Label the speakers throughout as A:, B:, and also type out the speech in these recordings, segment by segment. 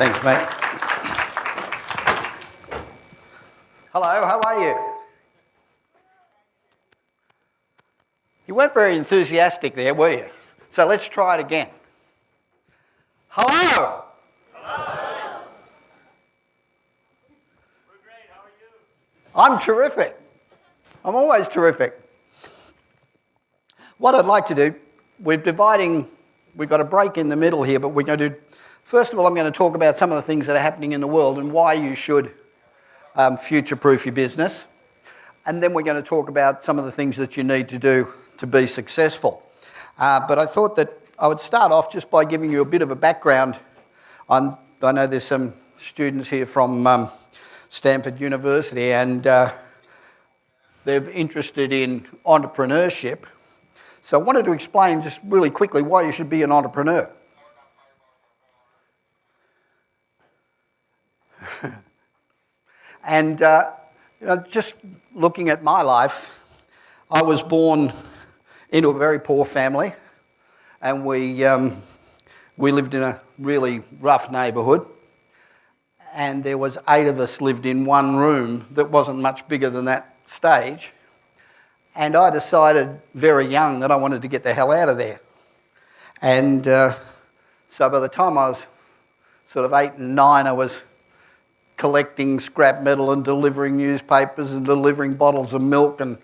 A: Thanks, mate. Hello, how are you? You weren't very enthusiastic there, were you? So let's try it again. Hello.
B: Hello. We're great. How are you?
A: I'm terrific. I'm always terrific. What I'd like to do, we've got a break in the middle here, but we're going to, first of all, I'm going to talk about some of the things that are happening in the world and why you should future-proof your business. And then we're going to talk about some of the things that you need to do to be successful. But I thought that I would start off just by giving you a bit of a background on, I know there's some students here from Stanford University and they're interested in entrepreneurship. So I wanted to explain just really quickly why you should be an entrepreneur. And just looking at my life, I was born into a very poor family, and we lived in a really rough neighbourhood, and there was 8 of us lived in one room that wasn't much bigger than that stage, and I decided very young that I wanted to get the hell out of there. And so by the time I was sort of 8 and 9, I was collecting scrap metal and delivering newspapers and delivering bottles of milk and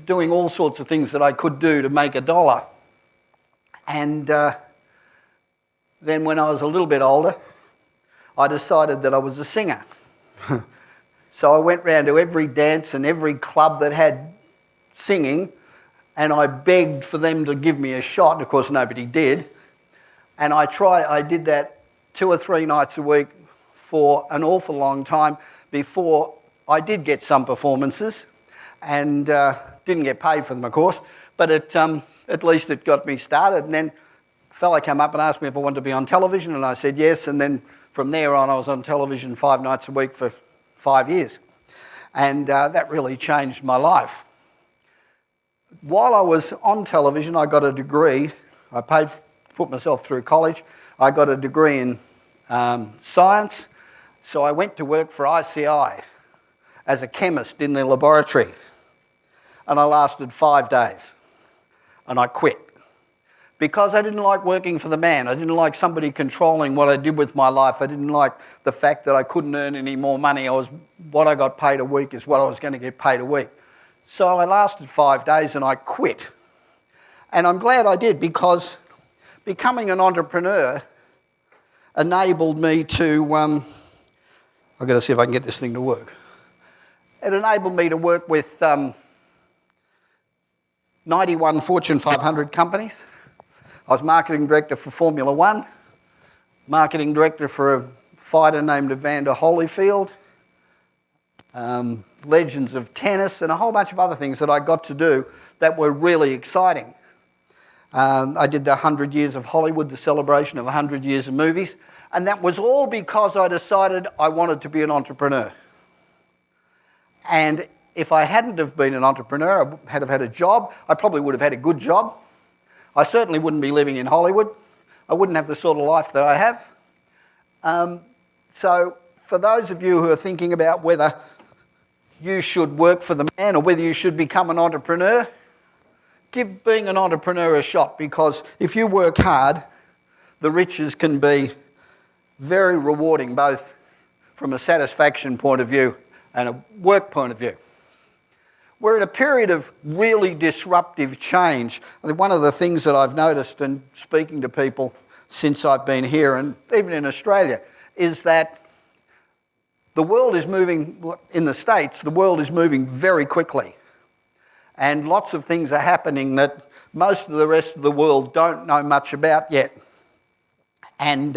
A: doing all sorts of things that I could do to make $1. And then when I was a little bit older, I decided that I was a singer. So I went round to every dance and every club that had singing, and I begged for them to give me a shot, and of course nobody did. And I did that 2 or 3 nights a week for an awful long time before I did get some performances, and didn't get paid for them, of course, but at least it got me started. And then a fella came up and asked me if I wanted to be on television, and I said yes, and then from there on I was on television 5 nights a week for 5 years, and that really changed my life. While I was on television, I got a degree. I put myself through college. I got a degree in science, so I went to work for ICI as a chemist in their laboratory, and I lasted 5 days, and I quit. Because I didn't like working for the man. I didn't like somebody controlling what I did with my life. I didn't like the fact that I couldn't earn any more money. What I got paid a week is what I was going to get paid a week. So I lasted 5 days and I quit. And I'm glad I did, because becoming an entrepreneur enabled me to, I've got to see if I can get this thing to work. It enabled me to work with 91 Fortune 500 companies. I was marketing director for Formula One, marketing director for a fighter named Evander Holyfield, legends of tennis, and a whole bunch of other things that I got to do that were really exciting. I did the 100 Years of Hollywood, the celebration of 100 years of movies, and that was all because I decided I wanted to be an entrepreneur. And if I hadn't have been an entrepreneur, I had have had a job, I probably would have had a good job. I certainly wouldn't be living in Hollywood. I wouldn't have the sort of life that I have. So for those of you who are thinking about whether you should work for the man or whether you should become an entrepreneur, give being an entrepreneur a shot, because if you work hard, the riches can be very rewarding, both from a satisfaction point of view and a work point of view. We're in a period of really disruptive change. I think one of the things that I've noticed in speaking to people since I've been here, and even in Australia, is that the world is moving, in the States, the world is moving very quickly. And lots of things are happening that most of the rest of the world don't know much about yet. And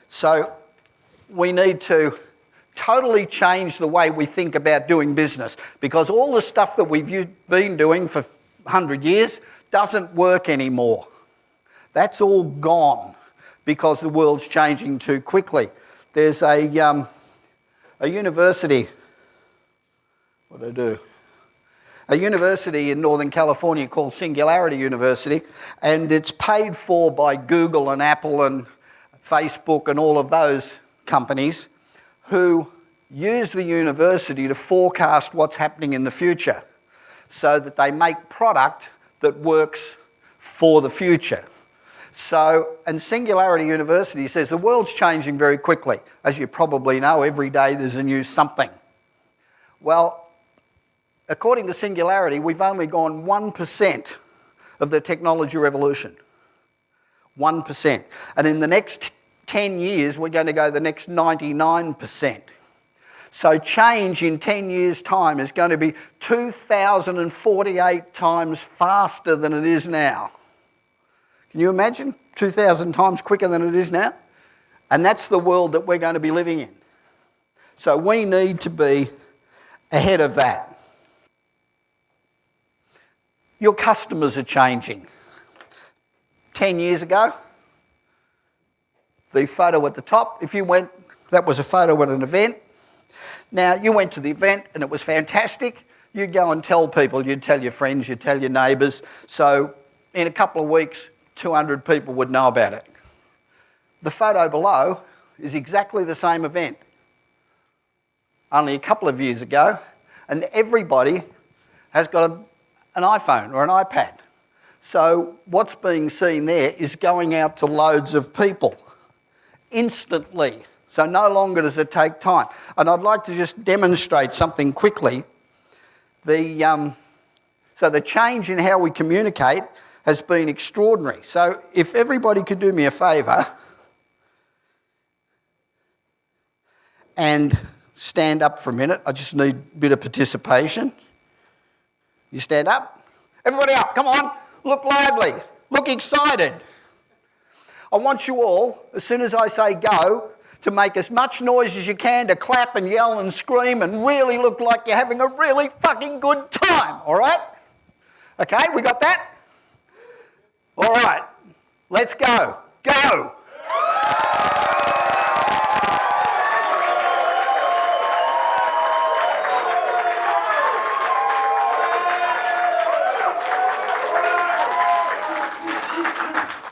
A: so we need to totally change the way we think about doing business, because all the stuff that we've been doing for 100 years doesn't work anymore. That's all gone because the world's changing too quickly. There's a university, a university in Northern California called Singularity University, and it's paid for by Google and Apple and Facebook and all of those companies, who use the university to forecast what's happening in the future so that they make product that works for the future. So, and Singularity University says the world's changing very quickly. As you probably know, every day there's a new something. Well, according to Singularity, we've only gone 1% of the technology revolution. 1%. And in the next 10 years, we're going to go the next 99%. So change in 10 years' time is going to be 2,048 times faster than it is now. Can you imagine? 2,000 times quicker than it is now? And that's the world that we're going to be living in. So we need to be ahead of that. Your customers are changing. 10 years ago, the photo at the top, if you went, that was a photo at an event. Now, you went to the event and it was fantastic. You'd go and tell people, you'd tell your friends, you'd tell your neighbours. So in a couple of weeks, 200 people would know about it. The photo below is exactly the same event, only a couple of years ago, and everybody has got an iPhone or an iPad. So what's being seen there is going out to loads of people instantly. So no longer does it take time. And I'd like to just demonstrate something quickly. So the change in how we communicate has been extraordinary. So if everybody could do me a favour and stand up for a minute. I just need a bit of participation. You stand up. Everybody up, come on. Look lively. Look excited. I want you all, as soon as I say go, to make as much noise as you can, to clap and yell and scream and really look like you're having a really fucking good time, all right? Okay, we got that? All right, let's go. Go!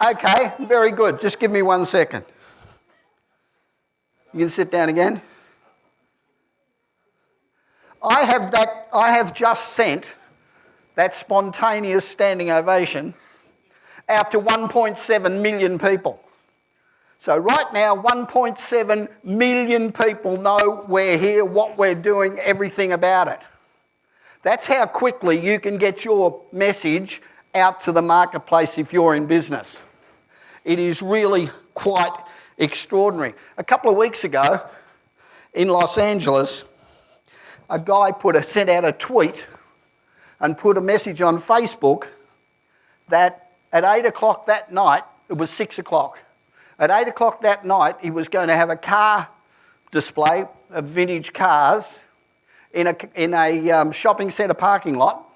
A: Okay, very good. Just give me 1 second. You can sit down again. I have just sent that spontaneous standing ovation out to 1.7 million people. So right now, 1.7 million people know we're here, what we're doing, everything about it. That's how quickly you can get your message out to the marketplace if you're in business. It is really quite extraordinary. A couple of weeks ago in Los Angeles, a guy sent out a tweet and put a message on Facebook that at 8 o'clock that night, it was 6 o'clock, at 8 o'clock that night he was going to have a car display of vintage cars in a shopping centre parking lot,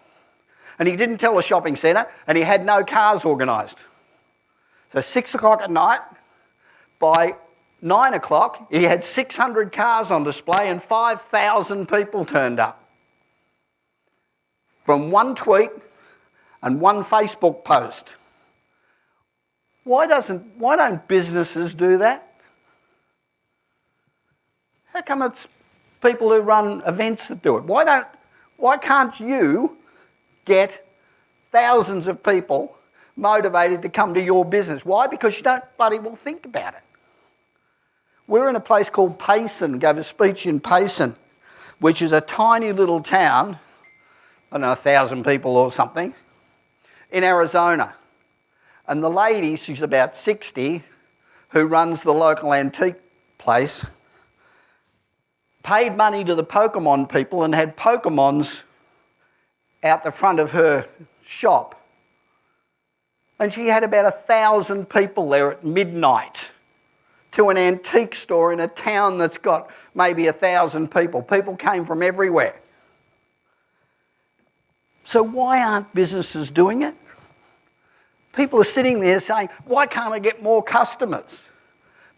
A: and he didn't tell the shopping centre, and he had no cars organised. So 6 o'clock at night, by 9 o'clock, he had 600 cars on display and 5,000 people turned up. From one tweet and one Facebook post. Why don't businesses do that? How come it's people who run events that do it? Why can't you get thousands of people motivated to come to your business? Why? Because you don't bloody well think about it. We're in a place called Payson, gave a speech in Payson, which is a tiny little town, I don't know, 1,000 people or something, in Arizona. And the lady, she's about 60, who runs the local antique place, paid money to the Pokemon people and had Pokemons out the front of her shop. And she had about 1,000 people there at midnight to an antique store in a town that's got maybe 1,000 people. People came from everywhere. So why aren't businesses doing it? People are sitting there saying, why can't I get more customers?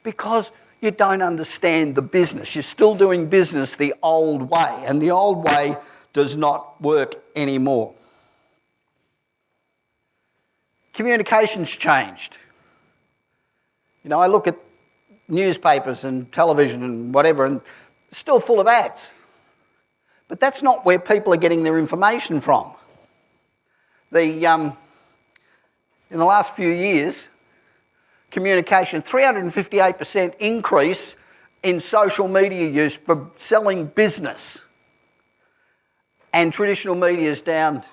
A: Because you don't understand the business. You're still doing business the old way, and the old way does not work anymore. Communication's changed. You know, I look at newspapers and television and whatever, and still full of ads. But that's not where people are getting their information from. In the last few years, communication, 358% increase in social media use for selling business. And traditional media is down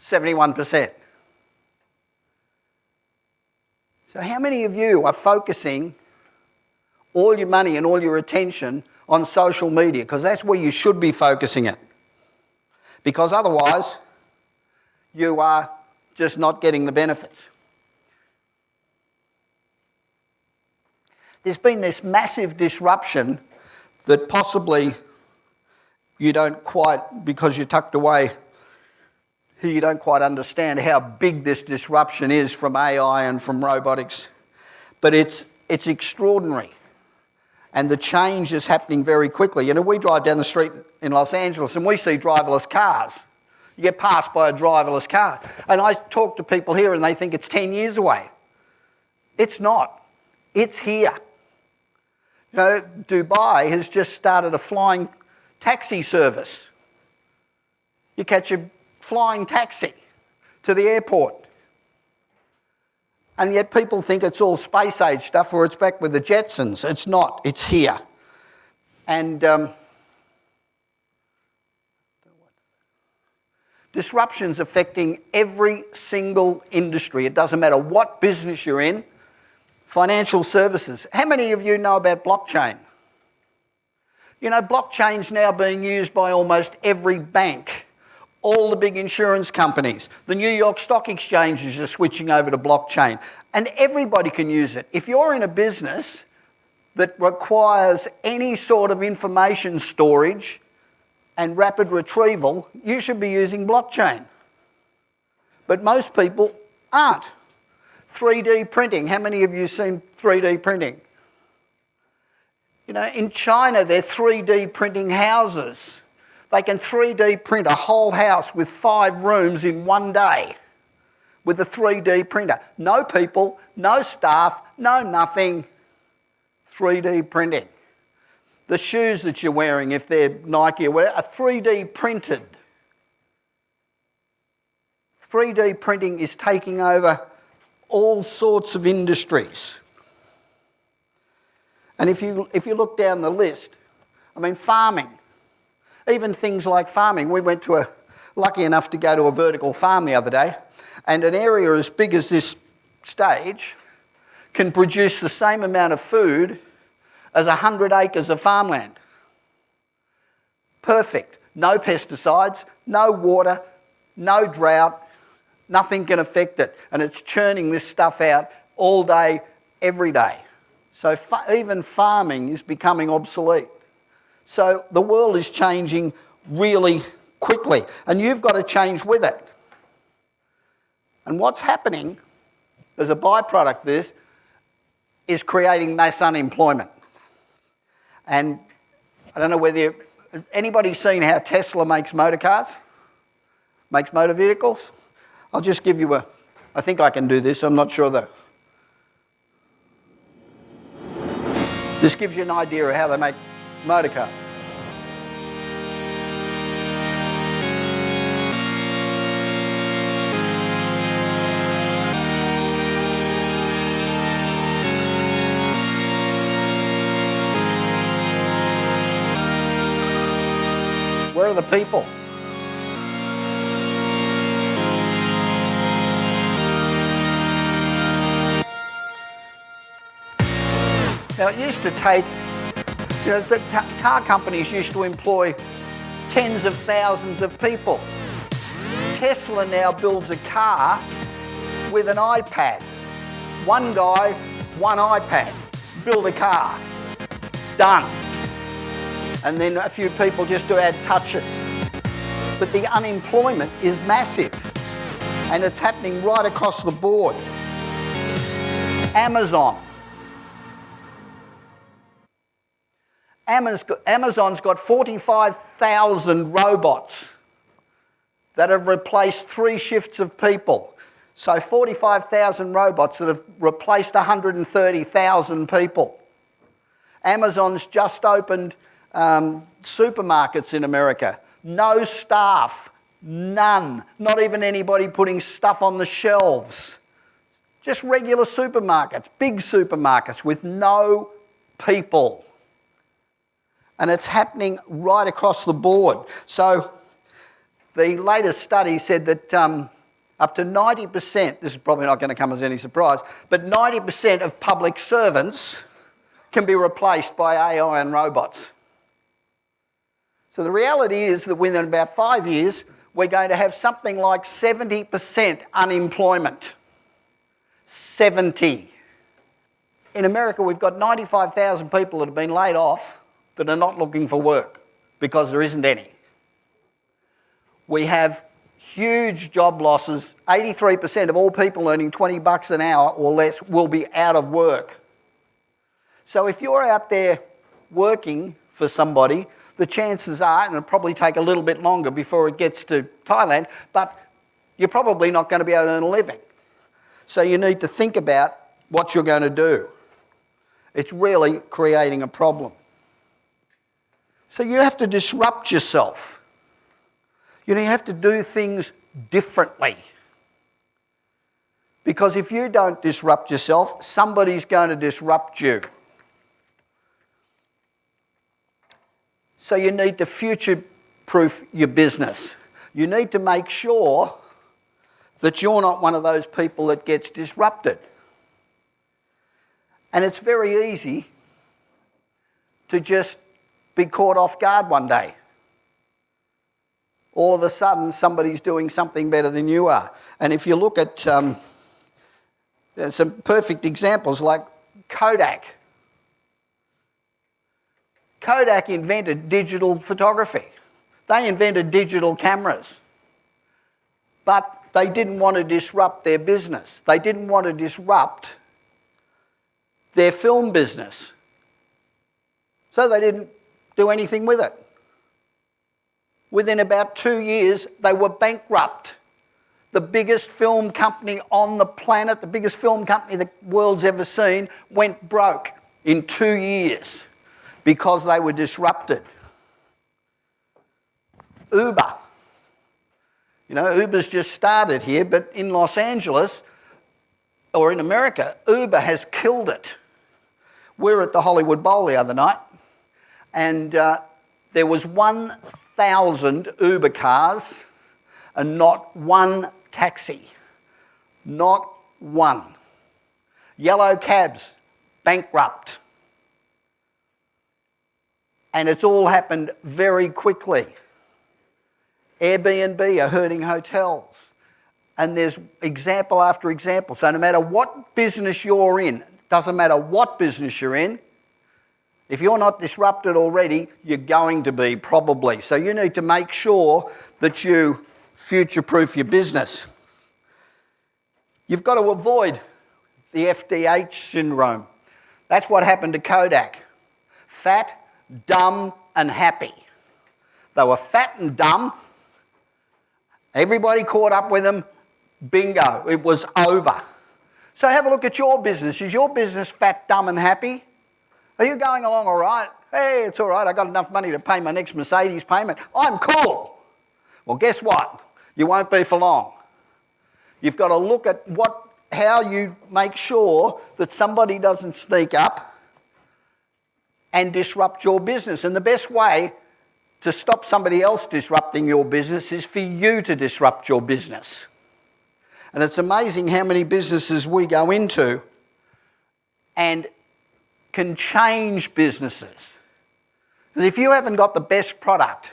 A: 71%. So how many of you are focusing all your money and all your attention on social media? Because that's where you should be focusing it. Because otherwise, you are just not getting the benefits. There's been this massive disruption that possibly you don't quite, because you're tucked away, you don't quite understand how big this disruption is from AI and from robotics. But it's extraordinary. And the change is happening very quickly. You know, we drive down the street in Los Angeles and we see driverless cars. You get passed by a driverless car. And I talk to people here and they think it's 10 years away. It's not. It's here. You know, Dubai has just started a flying taxi service. You catch a flying taxi to the airport. And yet people think it's all space age stuff or it's back with the Jetsons. It's not. It's here. And disruption's affecting every single industry. It doesn't matter what business you're in. Financial services. How many of you know about blockchain? You know, blockchain's now being used by almost every bank. All the big insurance companies, the New York Stock Exchanges are switching over to blockchain, and everybody can use it. If you're in a business that requires any sort of information storage and rapid retrieval, you should be using blockchain. But most people aren't. 3D printing. How many of you have seen 3D printing? You know, in China, they're 3D printing houses. They can 3D print a whole house with 5 rooms in one day with a 3D printer. No people, no staff, no nothing. 3D printing. The shoes that you're wearing, if they're Nike or whatever, are 3D printed. 3D printing is taking over all sorts of industries. And if you look down the list, I mean, farming. Even things like farming. We went to lucky enough to go to a vertical farm the other day, and an area as big as this stage can produce the same amount of food as 100 acres of farmland. Perfect. No pesticides, no water, no drought, nothing can affect it. And it's churning this stuff out all day, every day. So even farming is becoming obsolete. So the world is changing really quickly, and you've got to change with it. And what's happening as a byproduct of this is creating mass unemployment. And I don't know whether anybody's seen how Tesla makes motor cars, makes motor vehicles. I'll just give you I think I can do this, I'm not sure though. This gives you an idea of how they make motor cars. Where are the people? Now, it used to take, you know, the car companies used to employ tens of thousands of people. Tesla now builds a car with an iPad. One guy, one iPad. Build a car. Done. And then a few people just to add touches. But the unemployment is massive. And it's happening right across the board. Amazon. Amazon's got 45,000 robots that have replaced 3 shifts of people. So 45,000 robots that have replaced 130,000 people. Amazon's just opened supermarkets in America. No staff, none, not even anybody putting stuff on the shelves. Just regular supermarkets, big supermarkets with no people. And it's happening right across the board. So the latest study said that up to 90%, this is probably not going to come as any surprise, but 90% of public servants can be replaced by AI and robots. So the reality is that within about 5 years, we're going to have something like 70% unemployment. 70. In America, we've got 95,000 people that have been laid off that are not looking for work because there isn't any. We have huge job losses. 83% of all people earning $20 an hour or less will be out of work. So if you're out there working for somebody, the chances are, and it'll probably take a little bit longer before it gets to Thailand, but you're probably not going to be able to earn a living. So you need to think about what you're going to do. It's really creating a problem. So you have to disrupt yourself. You have to do things differently. Because if you don't disrupt yourself, somebody's going to disrupt you. So you need to future-proof your business. You need to make sure that you're not one of those people that gets disrupted. And it's very easy to just be caught off guard one day. All of a sudden, somebody's doing something better than you are. And if you look at some perfect examples like Kodak. Kodak invented digital photography. They invented digital cameras. But they didn't want to disrupt their business. They didn't want to disrupt their film business. So they didn't do anything with it. Within about 2 years, they were bankrupt. The biggest film company on the planet, the biggest film company the world's ever seen, went broke in 2 years because they were disrupted. Uber. Uber's just started here, but in Los Angeles, or in America, Uber has killed it. We were at the Hollywood Bowl the other night, and there was 1,000 Uber cars and not one taxi. Not one. Yellow cabs, bankrupt. And it's all happened very quickly. Airbnb are hurting hotels. And there's example after example. So no matter what business you're in, doesn't matter what business you're in, if you're not disrupted already, you're going to be probably. So you need to make sure that you future-proof your business. You've got to avoid the FDH syndrome. That's what happened to Kodak. Fat, dumb and happy. They were fat and dumb. Everybody caught up with them. Bingo, it was over. So have a look at your business. Is your business fat, dumb and happy? Are you going along all right? Hey, it's all right, I got enough money to pay my next Mercedes payment. I'm cool. Well, guess what? You won't be for long. You've got to look at how you make sure that somebody doesn't sneak up and disrupt your business. And the best way to stop somebody else disrupting your business is for you to disrupt your business. And it's amazing how many businesses we go into and can change businesses. Because if you haven't got the best product,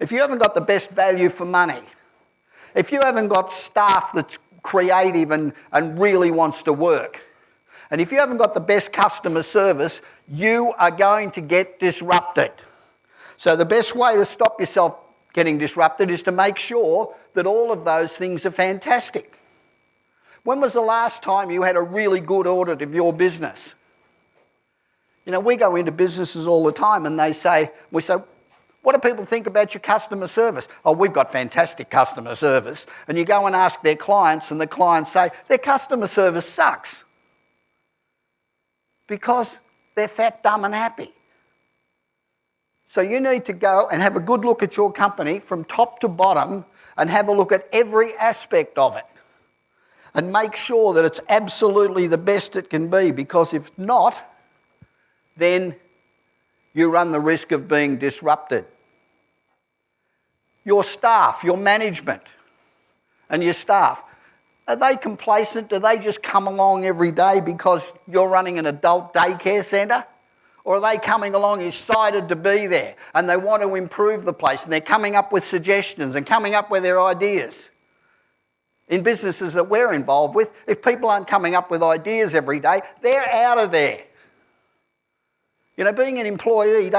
A: if you haven't got the best value for money, if you haven't got staff that's creative and really wants to work, and if you haven't got the best customer service, you are going to get disrupted. So the best way to stop yourself getting disrupted is to make sure that all of those things are fantastic. When was the last time you had a really good audit of your business? We go into businesses all the time and we say, what do people think about your customer service? Oh, we've got fantastic customer service. And you go and ask their clients and the clients say, their customer service sucks. Because They're fat, dumb and happy. So you need to go and have a good look at your company from top to bottom and have a look at every aspect of it and make sure that it's absolutely the best it can be, because if not, then you run the risk of being disrupted. Your staff, your management and your staff, are they complacent? Do they just come along every day because you're running an adult daycare centre? Or are they coming along excited to be there and they want to improve the place and they're coming up with suggestions and coming up with their ideas? In businesses that we're involved with, if people aren't coming up with ideas every day, they're out of there. You know, being an employee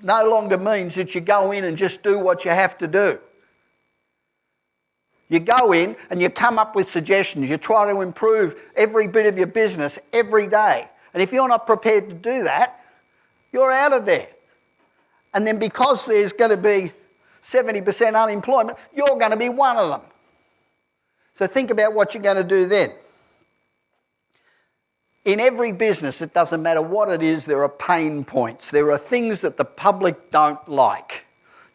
A: no longer means that you go in and just do what you have to do. You go in and you come up with suggestions. You try to improve every bit of your business every day. And if you're not prepared to do that, you're out of there. And then because there's going to be 70% unemployment, you're going to be one of them. So think about what you're going to do then. In every business, it doesn't matter what it is, there are pain points. There are things that the public don't like.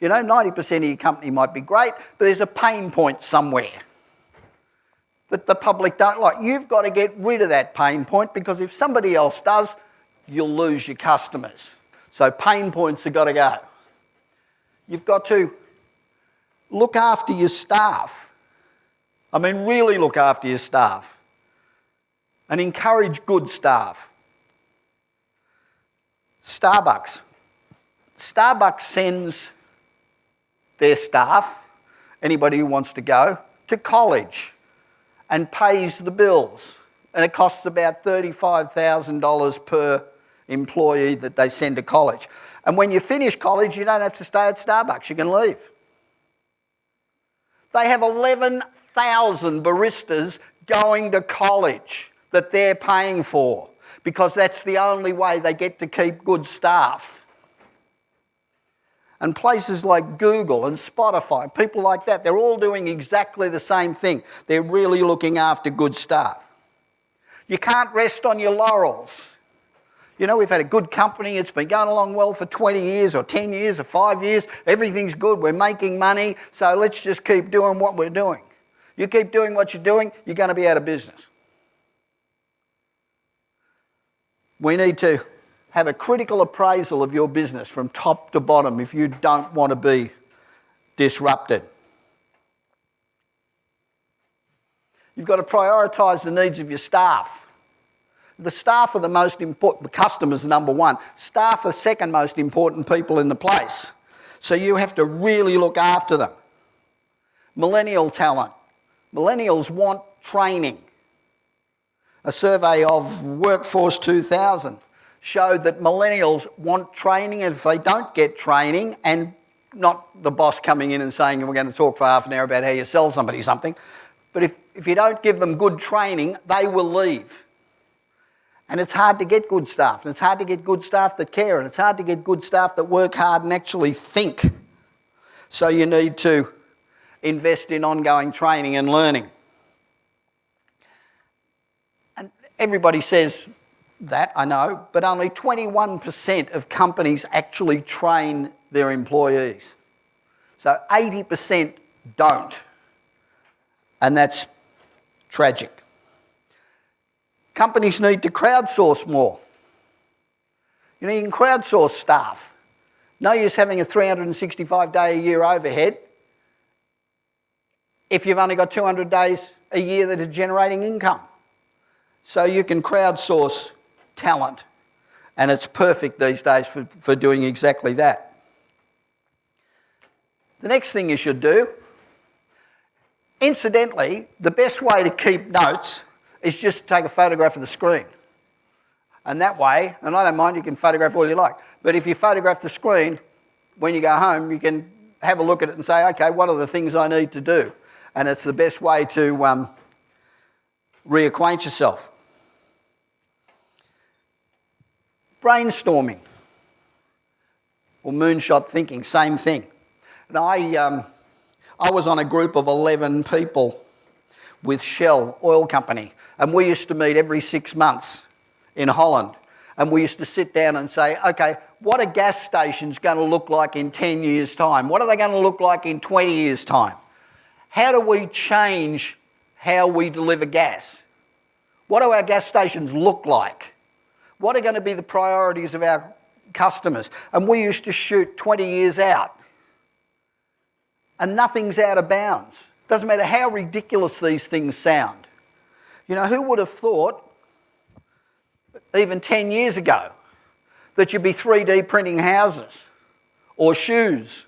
A: You know, 90% of your company might be great, but there's a pain point somewhere that the public don't like. You've got to get rid of that pain point, because if somebody else does, you'll lose your customers. So pain points have got to go. You've got to look after your staff. I mean, really look after your staff. And encourage good staff. Starbucks sends their staff, anybody who wants to go, to college and pays the bills. And it costs about $35,000 per employee that they send to college. And when you finish college, you don't have to stay at Starbucks, you can leave. They have 11,000 baristas going to college that they're paying for, because that's the only way they get to keep good staff. And places like Google and Spotify, people like that, they're all doing exactly the same thing. They're really looking after good staff. You can't rest on your laurels. You know, we've had a good company, it's been going along well for 20 years or 10 years or 5 years, everything's good, we're making money, so let's just keep doing what we're doing. You keep doing what you're doing, you're going to be out of business. We need to have a critical appraisal of your business from top to bottom if you don't want to be disrupted. You've got to prioritise the needs of your staff. The staff are the most important. The customers are number one. Staff are second most important people in the place. So you have to really look after them. Millennial talent. Millennials want training. A survey of Workforce 2000 showed that millennials want training, and if they don't get training, and not the boss coming in and saying, we're going to talk for half an hour about how you sell somebody something, but if you don't give them good training, they will leave. And it's hard to get good staff, and it's hard to get good staff that care, and it's hard to get good staff that work hard and actually think. So you need to invest in ongoing training and learning. Everybody says that, I know, but only 21% of companies actually train their employees. So 80% don't. And that's tragic. Companies need to crowdsource more. You know, you can crowdsource staff. No use having a 365-day-a-year overhead if you've only got 200 days a year that are generating income. So you can crowdsource talent, and it's perfect these days for doing exactly that. The next thing you should do, incidentally, the best way to keep notes is just to take a photograph of the screen. And that way, and I don't mind, you can photograph all you like, but if you photograph the screen, when you go home, you can have a look at it and say, okay, what are the things I need to do? And it's the best way to reacquaint yourself. Brainstorming or moonshot thinking, same thing. And I was on a group of 11 people with Shell Oil Company, and we used to meet every 6 months in Holland, And we used to sit down and say, okay, what are gas stations going to look like in 10 years' time? What are they going to look like in 20 years' time? How do we change how we deliver gas? What do our gas stations look like? What are going to be the priorities of our customers? And we used to shoot 20 years out. And nothing's out of bounds. Doesn't matter how ridiculous these things sound. You know, who would have thought, even 10 years ago, that you'd be 3D printing houses or shoes?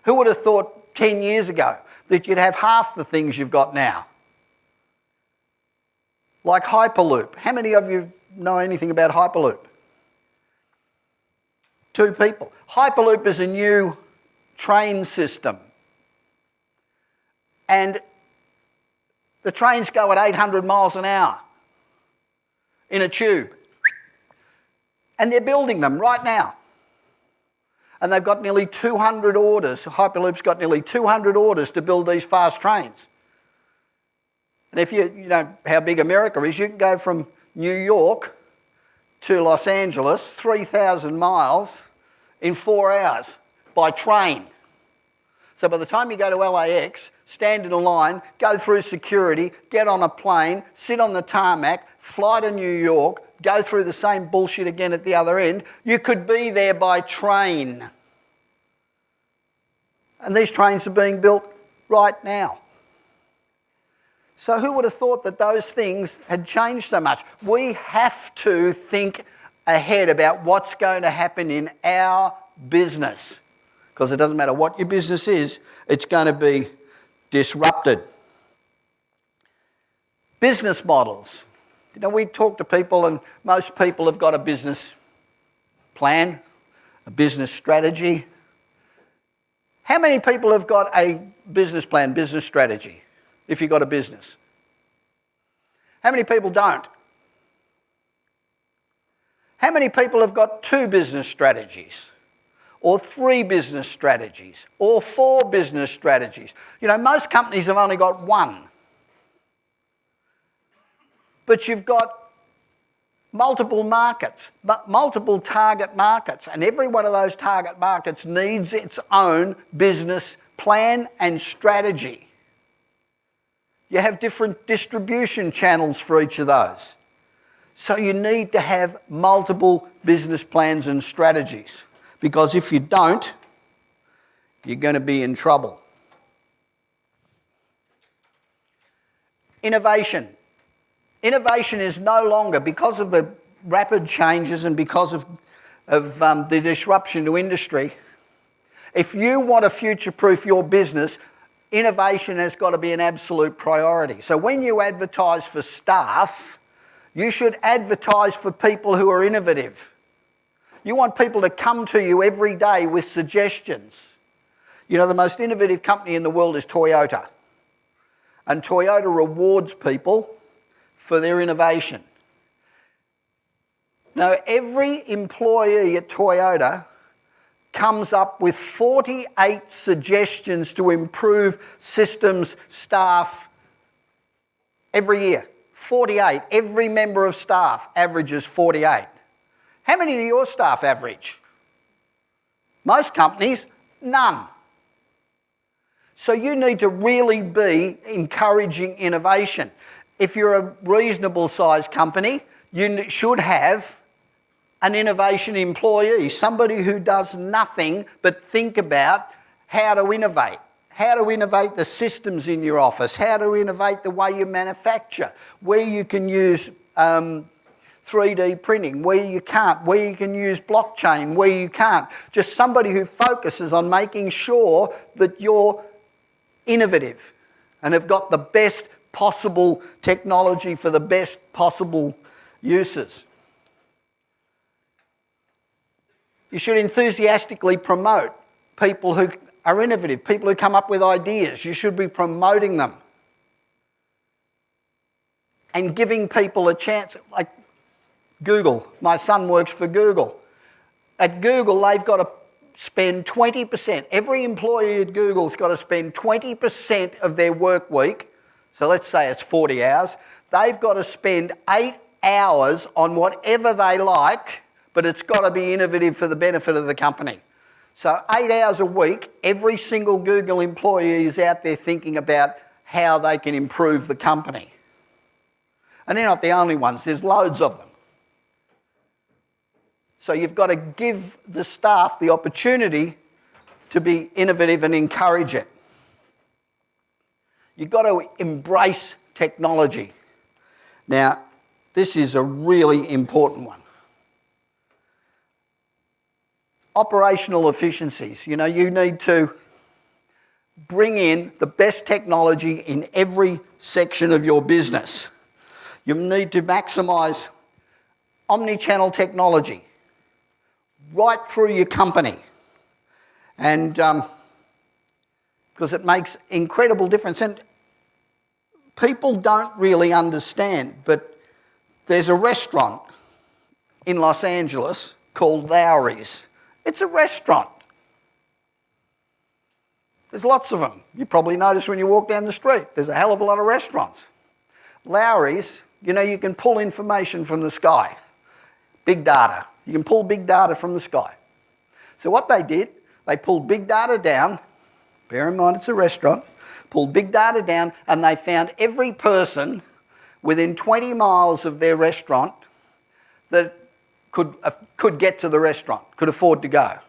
A: Who would have thought 10 years ago that you'd have half the things you've got now? Like Hyperloop. How many of you know anything about Hyperloop? 2 people. Hyperloop is a new train system. And the trains go at 800 miles an hour in a tube. And they're building them right now. And they've got nearly 200 orders. Hyperloop's got nearly 200 orders to build these fast trains. And if you know how big America is, you can go from New York to Los Angeles, 3,000 miles, in 4 hours by train. So by the time you go to LAX, stand in a line, go through security, get on a plane, sit on the tarmac, fly to New York, go through the same bullshit again at the other end, you could be there by train. And these trains are being built right now. So who would have thought that those things had changed so much? We have to think ahead about what's going to happen in our business. Because it doesn't matter what your business is, it's going to be disrupted. Business models. You know, we talk to people and most people have got a business plan, a business strategy. How many people have got a business plan, business strategy, if you've got a business? How many people don't? How many people have got 2 business strategies? Or 3 business strategies? Or 4 business strategies? You know, most companies have only got 1. But you've got multiple markets, multiple target markets, and every one of those target markets needs its own business plan and strategy. You have different distribution channels for each of those. So you need to have multiple business plans and strategies, because if you don't, you're going to be in trouble. Innovation. Innovation is no longer, because of the rapid changes and because of the disruption to industry, if you want to future-proof your business, innovation has got to be an absolute priority. So when you advertise for staff, you should advertise for people who are innovative. You want people to come to you every day with suggestions. You know, the most innovative company in the world is Toyota. And Toyota rewards people for their innovation. Now, every employee at Toyota comes up with 48 suggestions to improve systems, staff, every year. 48. Every member of staff averages 48. How many do your staff average? Most companies, none. So you need to really be encouraging innovation. If you're a reasonable sized company, you should have an innovation employee, somebody who does nothing but think about how to innovate the systems in your office, how to innovate the way you manufacture, where you can use 3D printing, where you can't, where you can use blockchain, where you can't. Just somebody who focuses on making sure that you're innovative and have got the best possible technology for the best possible uses. You should enthusiastically promote people who are innovative, people who come up with ideas. You should be promoting them and giving people a chance. Like Google, my son works for Google. At Google, they've got to spend 20%. Every employee at Google's got to spend 20% of their work week, so let's say it's 40 hours, they've got to spend 8 hours on whatever they like, but it's got to be innovative for the benefit of the company. So 8 hours a week, every single Google employee is out there thinking about how they can improve the company. And they're not the only ones, there's loads of them. So you've got to give the staff the opportunity to be innovative and encourage it. You've got to embrace technology. Now, this is a really important one. Operational efficiencies. You know, you need to bring in the best technology in every section of your business. You need to maximise omni-channel technology right through your company. And because it makes incredible difference. And people don't really understand, but there's a restaurant in Los Angeles called Lowry's. It's a restaurant. There's lots of them. You probably notice when you walk down the street, there's a hell of a lot of restaurants. Lowry's, you know, you can pull information from the sky. Big data. You can pull big data from the sky. So what they did, they pulled big data down, bear in mind it's a restaurant, pulled big data down, and they found every person within 20 miles of their restaurant that could get to the restaurant, could afford to go.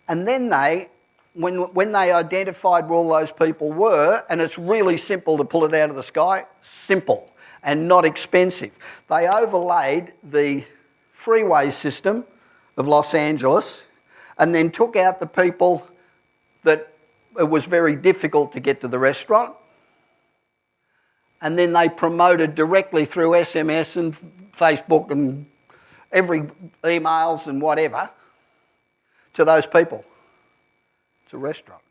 A: And then they, when they identified where all those people were, and it's really simple to pull it out of the sky, simple and not expensive. They overlaid the freeway system of Los Angeles and then took out the people that it was very difficult to get to the restaurant. And then they promoted directly through SMS and Facebook and every emails and whatever to those people. It's a restaurant.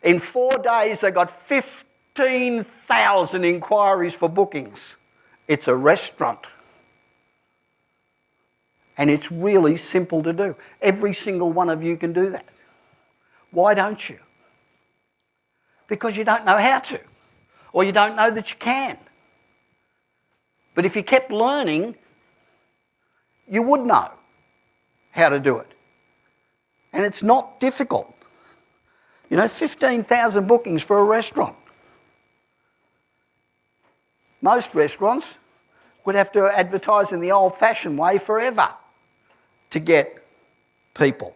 A: In 4 days, they got 15,000 inquiries for bookings. It's a restaurant. And it's really simple to do. Every single one of you can do that. Why don't you? Because you don't know how to, or you don't know that you can. But if you kept learning, you would know how to do it. And it's not difficult. You know, 15,000 bookings for a restaurant. Most restaurants would have to advertise in the old-fashioned way forever to get people.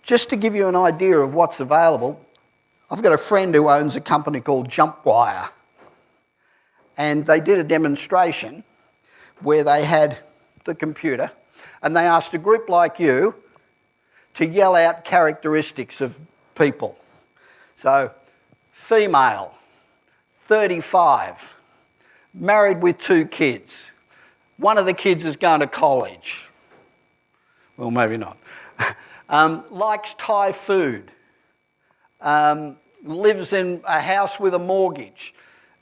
A: Just to give you an idea of what's available, I've got a friend who owns a company called JumpWire, and they did a demonstration where they had the computer and they asked a group like you to yell out characteristics of people. So, female, 35, married with 2 kids. One of the kids is going to college. Well, maybe not. Likes Thai food. Lives in a house with a mortgage,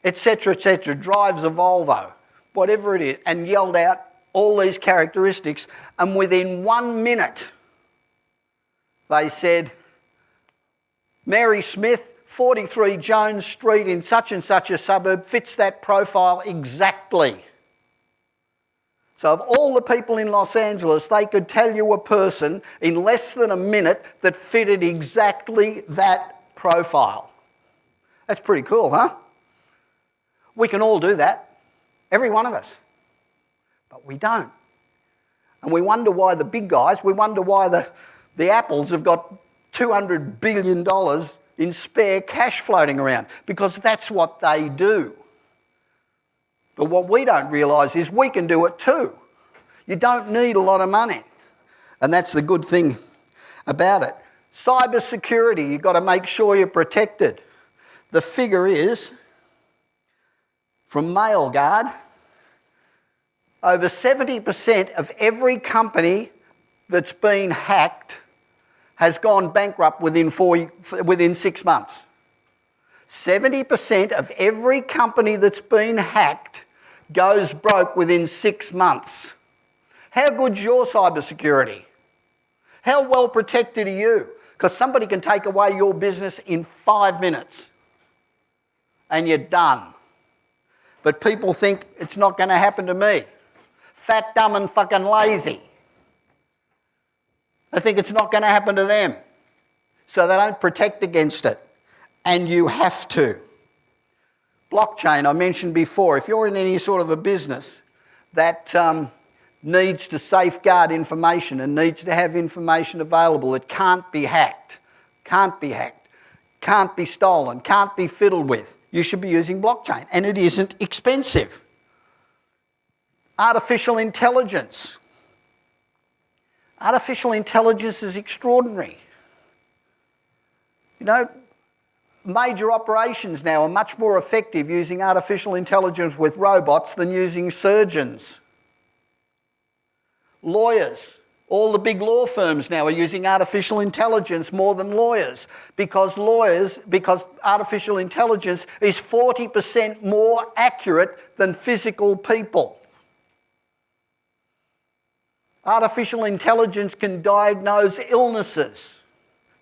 A: etc., etc., drives a Volvo, whatever it is, and yelled out all these characteristics, and within 1 minute they said, Mary Smith, 43 Jones Street in such and such a suburb, fits that profile exactly. So of all the people in Los Angeles, they could tell you a person in less than a minute that fitted exactly that profile. That's pretty cool, huh? We can all do that, every one of us, but we don't. And we wonder why the big guys, we wonder why the Apples have got $200 billion in spare cash floating around, because that's what they do. But what we don't realise is we can do it too. You don't need a lot of money. And that's the good thing about it. Cyber security, you've got to make sure you're protected. The figure is, from MailGuard, over 70% of every company that's been hacked has gone bankrupt within 6 months. 70% of every company that's been hacked goes broke within 6 months. How good's your cyber security? How well protected are you? Because somebody can take away your business in 5 minutes and you're done. But people think it's not going to happen to me. Fat, dumb and fucking lazy. They think it's not going to happen to them. So they don't protect against it. And you have to. Blockchain, I mentioned before, if you're in any sort of a business that needs to safeguard information and needs to have information available, it can't be hacked, can't be stolen, can't be fiddled with. You should be using blockchain, and it isn't expensive. Artificial intelligence. Artificial intelligence is extraordinary. You know, major operations now are much more effective using artificial intelligence with robots than using surgeons. Lawyers. All the big law firms now are using artificial intelligence more than lawyers because artificial intelligence is 40% more accurate than physical people. Artificial intelligence can diagnose illnesses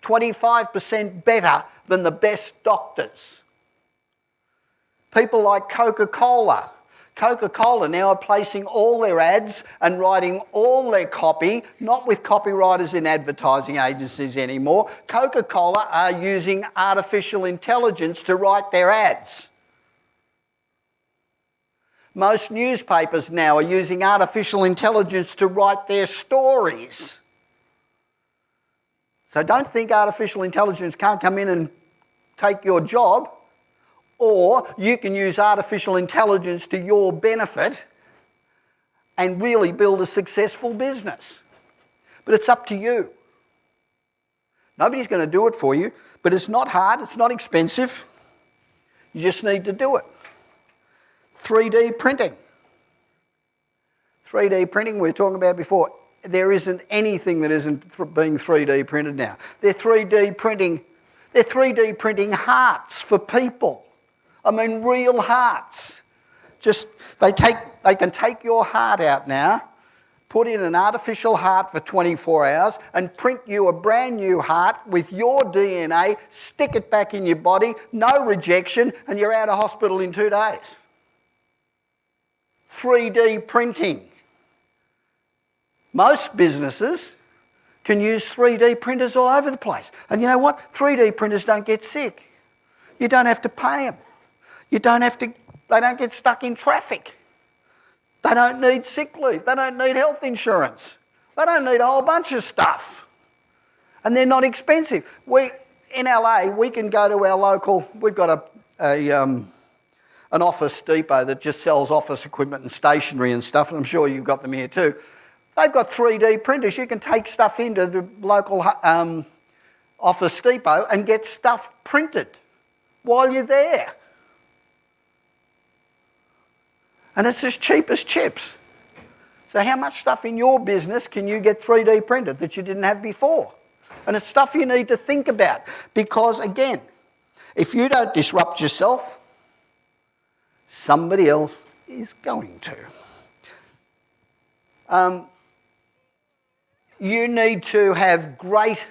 A: 25% better than the best doctors. People like Coca-Cola. Coca-Cola now are placing all their ads and writing all their copy, not with copywriters in advertising agencies anymore. Coca-Cola are using artificial intelligence to write their ads. Most newspapers now are using artificial intelligence to write their stories. So don't think artificial intelligence can't come in and take your job. Or you can use artificial intelligence to your benefit and really build a successful business. But it's up to you. Nobody's going to do it for you, but it's not hard, it's not expensive. You just need to do it. 3D printing. 3D printing we were talking about before. There isn't anything that isn't being 3D printed now. They're 3D printing hearts for people. I mean, real hearts. They can take your heart out now, put in an artificial heart for 24 hours and print you a brand new heart with your DNA, stick it back in your body, no rejection, and you're out of hospital in 2 days. 3D printing. Most businesses can use 3D printers all over the place. And you know what? 3D printers don't get sick. You don't have to pay them. They don't get stuck in traffic. They don't need sick leave. They don't need health insurance. They don't need a whole bunch of stuff. And they're not expensive. In LA, we can go to our local, we've got an office depot that just sells office equipment and stationery and stuff, and I'm sure you've got them here too. They've got 3D printers. You can take stuff into the local office depot and get stuff printed while you're there. And it's as cheap as chips. So how much stuff in your business can you get 3D printed that you didn't have before? And it's stuff you need to think about because, again, if you don't disrupt yourself, somebody else is going to. You need to have great,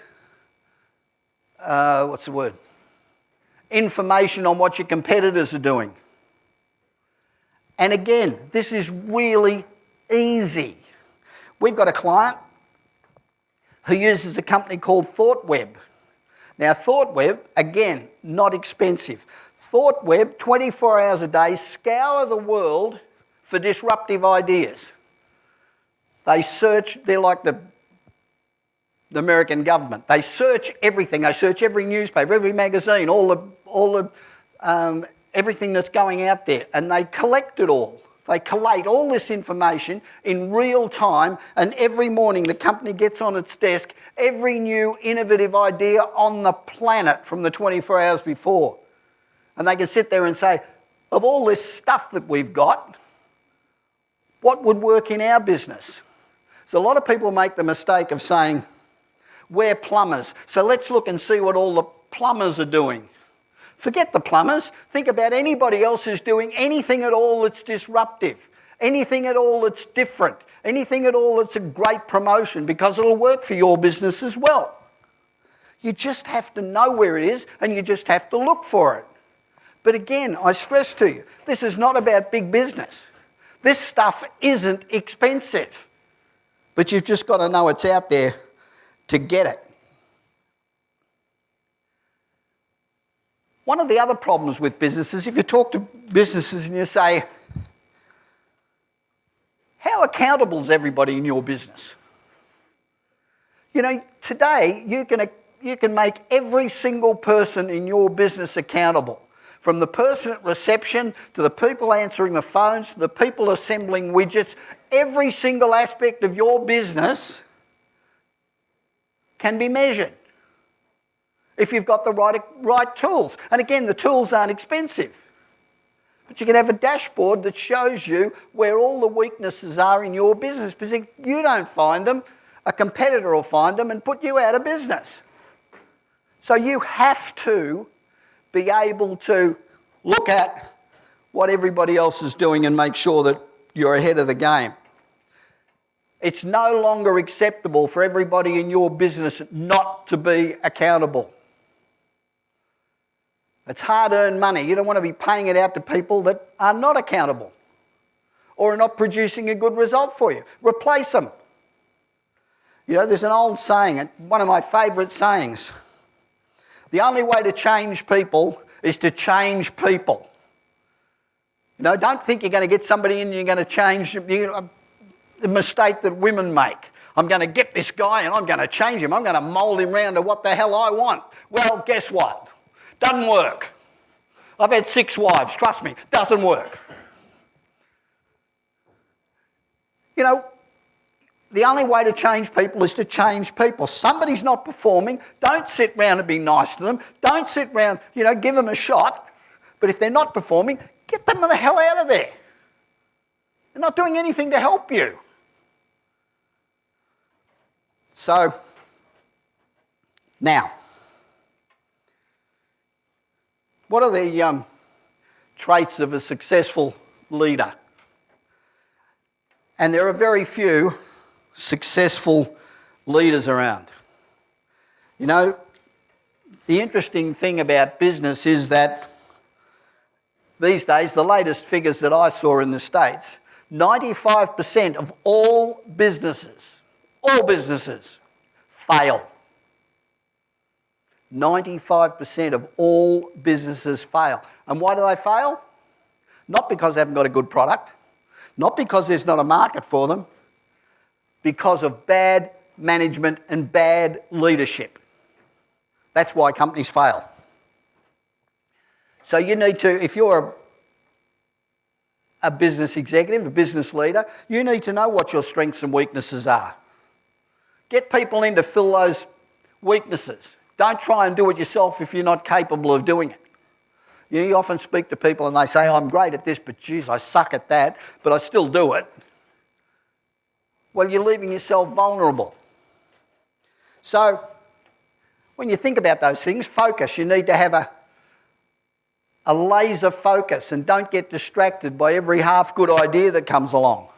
A: information on what your competitors are doing. And again, this is really easy. We've got a client who uses a company called ThoughtWeb. Now, ThoughtWeb, again, not expensive. ThoughtWeb, 24 hours a day, scour the world for disruptive ideas. They search, they're like the American government. They search everything. They search every newspaper, every magazine, everything that's going out there, and they collect it all. They collate all this information in real time, and every morning the company gets on its desk every new innovative idea on the planet from the 24 hours before. And they can sit there and say, of all this stuff that we've got, what would work in our business? So a lot of people make the mistake of saying, we're plumbers, so let's look and see what all the plumbers are doing. Forget the plumbers. Think about anybody else who's doing anything at all that's disruptive, anything at all that's different, anything at all that's a great promotion, because it'll work for your business as well. You just have to know where it is and you just have to look for it. But again, I stress to you, this is not about big business. This stuff isn't expensive. But you've just got to know it's out there to get it. One of the other problems with businesses, if you talk to businesses and you say, how accountable is everybody in your business? You know, today you can make every single person in your business accountable. From the person at reception to the people answering the phones to the people assembling widgets, every single aspect of your business can be measured if you've got the right tools. And again, the tools aren't expensive. But you can have a dashboard that shows you where all the weaknesses are in your business. Because if you don't find them, a competitor will find them and put you out of business. So you have to be able to look at what everybody else is doing and make sure that you're ahead of the game. It's no longer acceptable for everybody in your business not to be accountable. It's hard-earned money. You don't want to be paying it out to people that are not accountable or are not producing a good result for you. Replace them. You know, there's an old saying, one of my favourite sayings. The only way to change people is to change people. You know, don't think you're going to get somebody in and you're going to change them. The mistake that women make. I'm going to get this guy and I'm going to change him. I'm going to mould him round to what the hell I want. Well, guess what? Doesn't work. I've had 6 wives. Trust me, doesn't work. You know, the only way to change people is to change people. Somebody's not performing. Don't sit round and be nice to them. Don't sit round, give them a shot. But if they're not performing, get them the hell out of there. They're not doing anything to help you. So, now, what are the traits of a successful leader? And there are very few successful leaders around. You know, the interesting thing about business is that these days, the latest figures that I saw in the States, 95% of all businesses fail. 95% of all businesses fail. And why do they fail? Not because they haven't got a good product, not because there's not a market for them, because of bad management and bad leadership. That's why companies fail. So you need to, if you're a business executive, a business leader, you need to know what your strengths and weaknesses are. Get people in to fill those weaknesses. Don't try and do it yourself if you're not capable of doing it. You often speak to people and they say, I'm great at this, but geez, I suck at that, but I still do it. Well, you're leaving yourself vulnerable. So, when you think about those things, focus. You need to have a laser focus and don't get distracted by every half-good idea that comes along.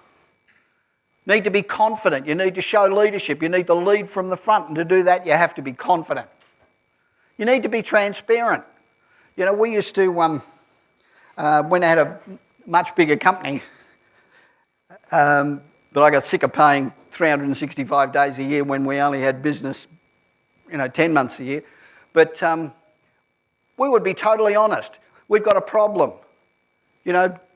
A: You need to be confident. You need to show leadership. You need to lead from the front, and to do that, you have to be confident. You need to be transparent. You know, we used to, when I had a much bigger company, but I got sick of paying 365 days a year when we only had business, 10 months a year. But we would be totally honest. We've got a problem.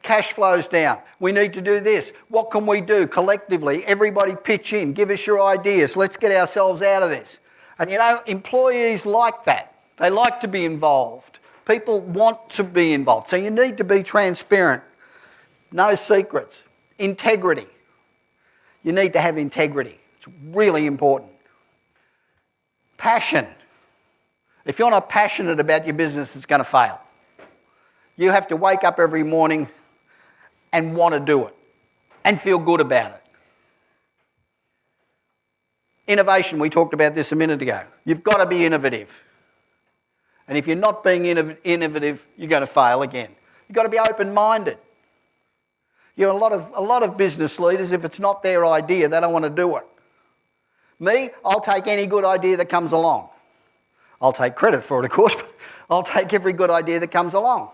A: Cash flow's down. We need to do this. What can we do collectively? Everybody pitch in. Give us your ideas. Let's get ourselves out of this. And employees like that. They like to be involved. People want to be involved. So you need to be transparent. No secrets. Integrity. You need to have integrity. It's really important. Passion. If you're not passionate about your business, it's going to fail. You have to wake up every morning and want to do it and feel good about it. Innovation, we talked about this a minute ago. You've got to be innovative. And if you're not being innovative, you're going to fail again. You've got to be open-minded. A lot of business leaders, if it's not their idea, they don't want to do it. Me, I'll take any good idea that comes along. I'll take credit for it, of course, but I'll take every good idea that comes along.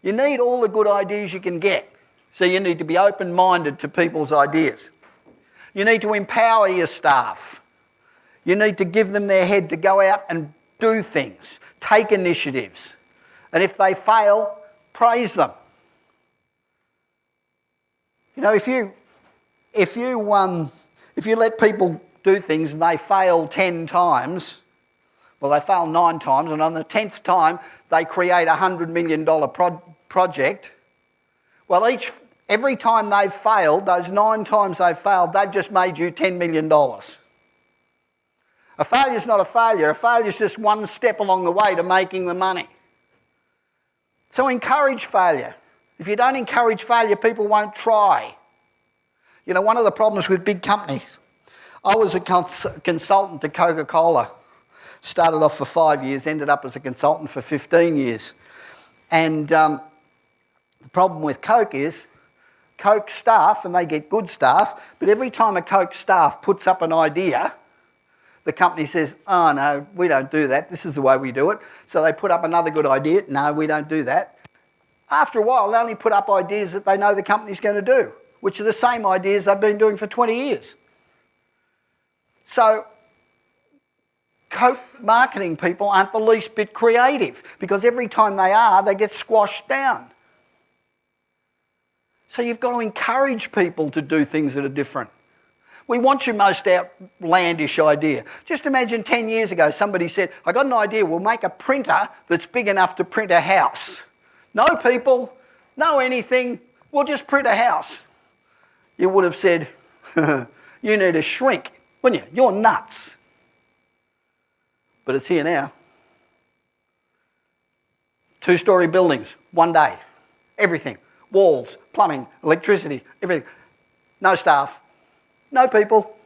A: You need all the good ideas you can get. So you need to be open-minded to people's ideas. You need to empower your staff. You need to give them their head to go out and do things, take initiatives. And if they fail, praise them. You know, if you let people do things and they fail 10 times, well, they fail 9 times, and on the 10th time they create a $100 million project. Well, every time they've failed, those 9 times they've failed, they've just made you $10 million. A failure's not a failure. A failure's just one step along the way to making the money. So encourage failure. If you don't encourage failure, people won't try. You know, one of the problems with big companies, I was a consultant to Coca-Cola. Started off for 5 years, ended up as a consultant for 15 years. And the problem with Coke is, Coke staff, and they get good staff, but every time a Coke staff puts up an idea, the company says, oh no, we don't do that, this is the way we do it. So they put up another good idea, no, we don't do that. After a while, they only put up ideas that they know the company's going to do, which are the same ideas they've been doing for 20 years. So Coke marketing people aren't the least bit creative, because every time they are, they get squashed down. So you've got to encourage people to do things that are different. We want your most outlandish idea. Just imagine 10 years ago somebody said, I got an idea, we'll make a printer that's big enough to print a house. No people, no anything, we'll just print a house. You would have said, you need to shrink, wouldn't you? You're nuts. But it's here now. 2-story buildings, one day, everything. Walls, plumbing, electricity, everything. No staff, no people.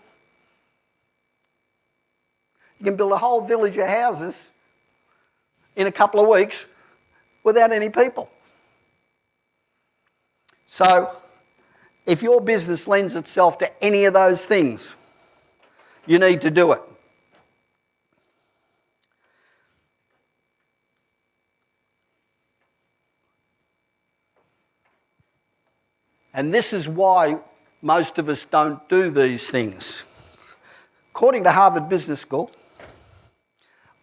A: You can build a whole village of houses in a couple of weeks without any people. So, if your business lends itself to any of those things, you need to do it. And this is why most of us don't do these things. According to Harvard Business School,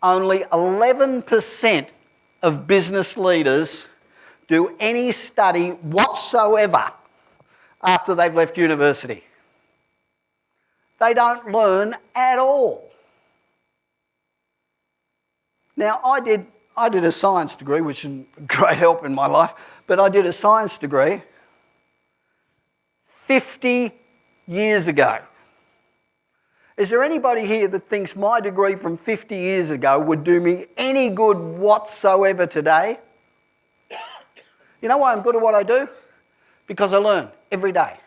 A: only 11% of business leaders do any study whatsoever after they've left university. They don't learn at all. Now, I did a science degree, which is a great help in my life, but I did a science degree 50 years ago. Is there anybody here that thinks my degree from 50 years ago would do me any good whatsoever today? You know why I'm good at what I do? Because I learn every day.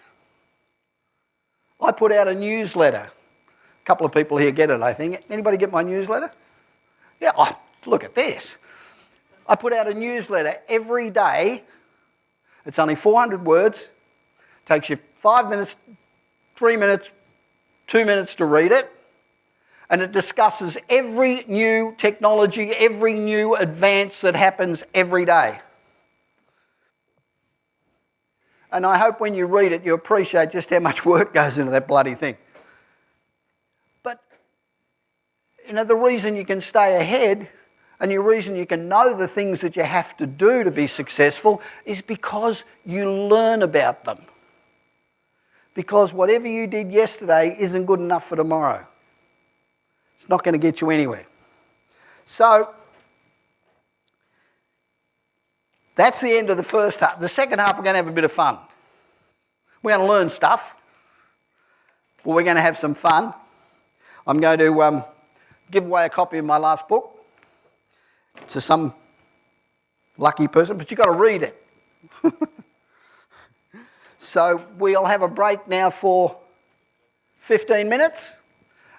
A: I put out a newsletter. A couple of people here get it, I think. Anybody get my newsletter? Yeah, oh, look at this. I put out a newsletter every day. It's only 400 words. Takes you 5 minutes, 3 minutes, 2 minutes to read it. And it discusses every new technology, every new advance that happens every day. And I hope when you read it, you appreciate just how much work goes into that bloody thing. But, you know, the reason you can stay ahead and the reason you can know the things that you have to do to be successful is because you learn about them. Because whatever you did yesterday isn't good enough for tomorrow. It's not going to get you anywhere. So, that's the end of the first half. The second half, we're going to have a bit of fun. We're going to learn stuff. But we're going to have some fun. I'm going to give away a copy of my last book to some lucky person, but you've got to read it. So we'll have a break now for 15 minutes,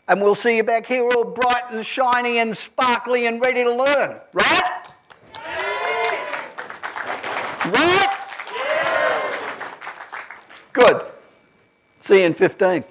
A: and we'll see you back here all bright and shiny and sparkly and ready to learn. Right? Right? Good. See you in 15.